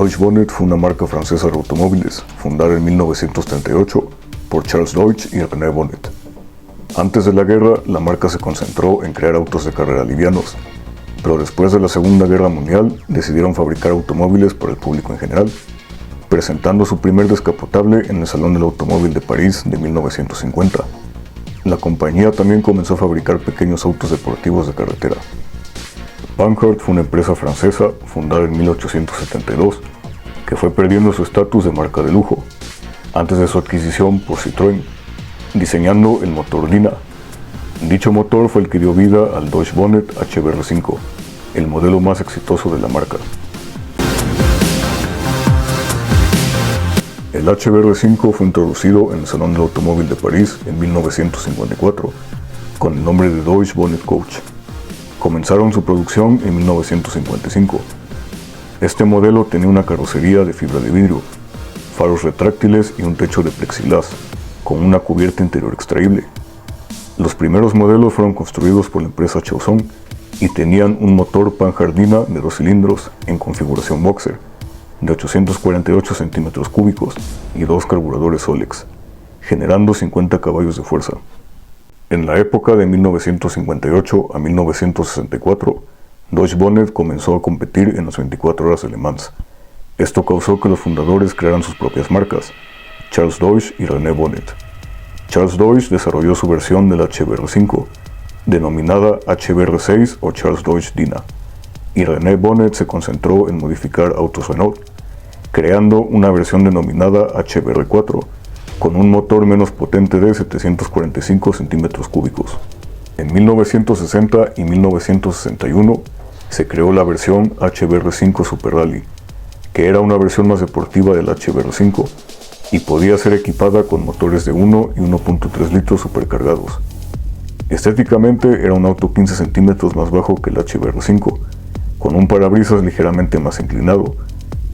Deutsche Bonnet fue una marca francesa de automóviles, fundada en 1938 por Charles Deutsch y René Bonnet. Antes de la guerra, la marca se concentró en crear autos de carrera livianos, pero después de la Segunda Guerra Mundial decidieron fabricar automóviles para el público en general, presentando su primer descapotable en el Salón del Automóvil de París de 1950. La compañía también comenzó a fabricar pequeños autos deportivos de carretera. Panhard fue una empresa francesa fundada en 1872, que fue perdiendo su estatus de marca de lujo, antes de su adquisición por Citroën, diseñando el motor Dyna. Dicho motor fue el que dio vida al Deutsche Bonnet HBR5, el modelo más exitoso de la marca. El HBR5 fue introducido en el Salón del Automóvil de París en 1954, con el nombre de Deutsche Bonnet Coach. Comenzaron su producción en 1955. Este modelo tenía una carrocería de fibra de vidrio, faros retráctiles y un techo de plexiglas, con una cubierta interior extraíble. Los primeros modelos fueron construidos por la empresa Chausson y tenían un motor Panhard Dyna de 2 cilindros en configuración boxer, de 848 centímetros cúbicos y 2 carburadores Solex, generando 50 caballos de fuerza. En la época de 1958 a 1964, Deutsche Bonnet comenzó a competir en las 24 horas de Le Mans. Esto causó que los fundadores crearan sus propias marcas, Charles Deutsch y René Bonnet. Charles Deutsch desarrolló su versión del HBR5, denominada HBR6 o Charles Deutsch Dyna, y René Bonnet se concentró en modificar autos Renault, creando una versión denominada HBR4, con un motor menos potente de 745 centímetros cúbicos. En 1960 y 1961 se creó la versión HBR5 Super Rally, que era una versión más deportiva del HBR5 y podía ser equipada con motores de 1 y 1.3 litros supercargados. Estéticamente era un auto 15 centímetros más bajo que el HBR5, con un parabrisas ligeramente más inclinado,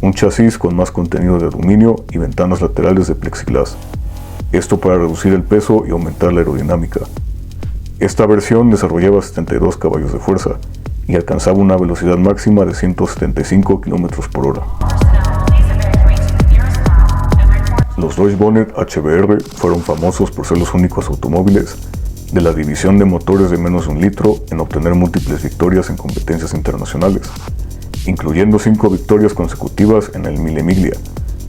un chasis con más contenido de aluminio y ventanas laterales de plexiglas. Esto para reducir el peso y aumentar la aerodinámica. Esta versión desarrollaba 72 caballos de fuerza y alcanzaba una velocidad máxima de 175 km por hora. Los Deutsche Bonnet HBR fueron famosos por ser los únicos automóviles de la división de motores de menos de 1 litro en obtener múltiples victorias en competencias internacionales, incluyendo 5 victorias consecutivas en el Mille Miglia,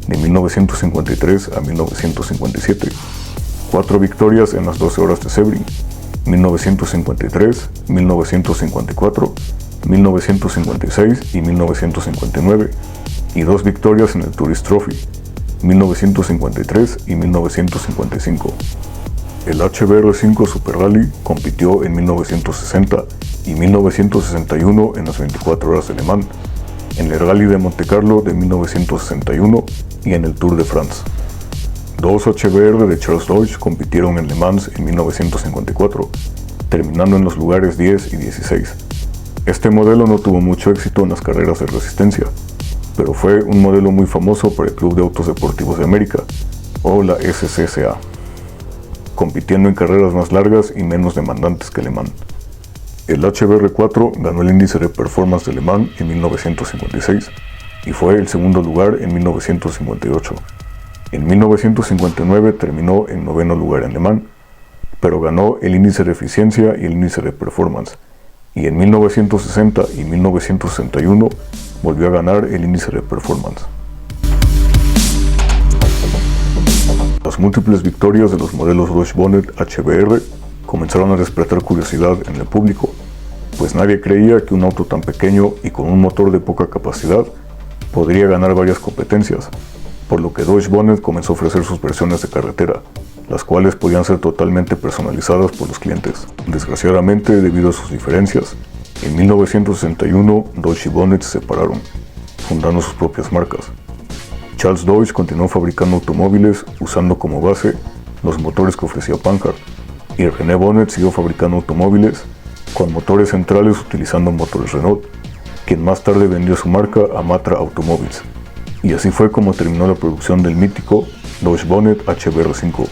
de 1953 a 1957, 4 victorias en las 12 horas de Sebring, 1953, 1954, 1956 y 1959, y 2 victorias en el Tourist Trophy, 1953 y 1955. El HBR5 Super Rally compitió en 1960 y 1961 en las 24 horas de Le Mans, en el Rally de Monte Carlo de 1961 y en el Tour de France. 2 HBR de Charles Deutsch compitieron en Le Mans en 1954, terminando en los lugares 10 y 16. Este modelo no tuvo mucho éxito en las carreras de resistencia, pero fue un modelo muy famoso para el Club de Autos Deportivos de América, o la SCCA, compitiendo en carreras más largas y menos demandantes que Le Mans. El HBR4 ganó el índice de performance de Le Mans en 1956 y fue el segundo lugar en 1958. En 1959 terminó en 9º lugar en Le Mans, pero ganó el índice de eficiencia y el índice de performance, y en 1960 y 1961 volvió a ganar el índice de performance. Las múltiples victorias de los modelos Deutsche Bonnet HBR comenzaron a despertar curiosidad en el público, pues nadie creía que un auto tan pequeño y con un motor de poca capacidad podría ganar varias competencias, por lo que Deutsche Bonnet comenzó a ofrecer sus versiones de carretera, las cuales podían ser totalmente personalizadas por los clientes. Desgraciadamente, debido a sus diferencias, en 1961 Deutsche y Bonnet se separaron, fundando sus propias marcas. Charles Deutsch continuó fabricando automóviles usando como base los motores que ofrecía Panhard, y René Bonnet siguió fabricando automóviles con motores centrales utilizando motores Renault, quien más tarde vendió su marca a Matra Automobiles, y así fue como terminó la producción del mítico Deutsche Bonnet HBR5,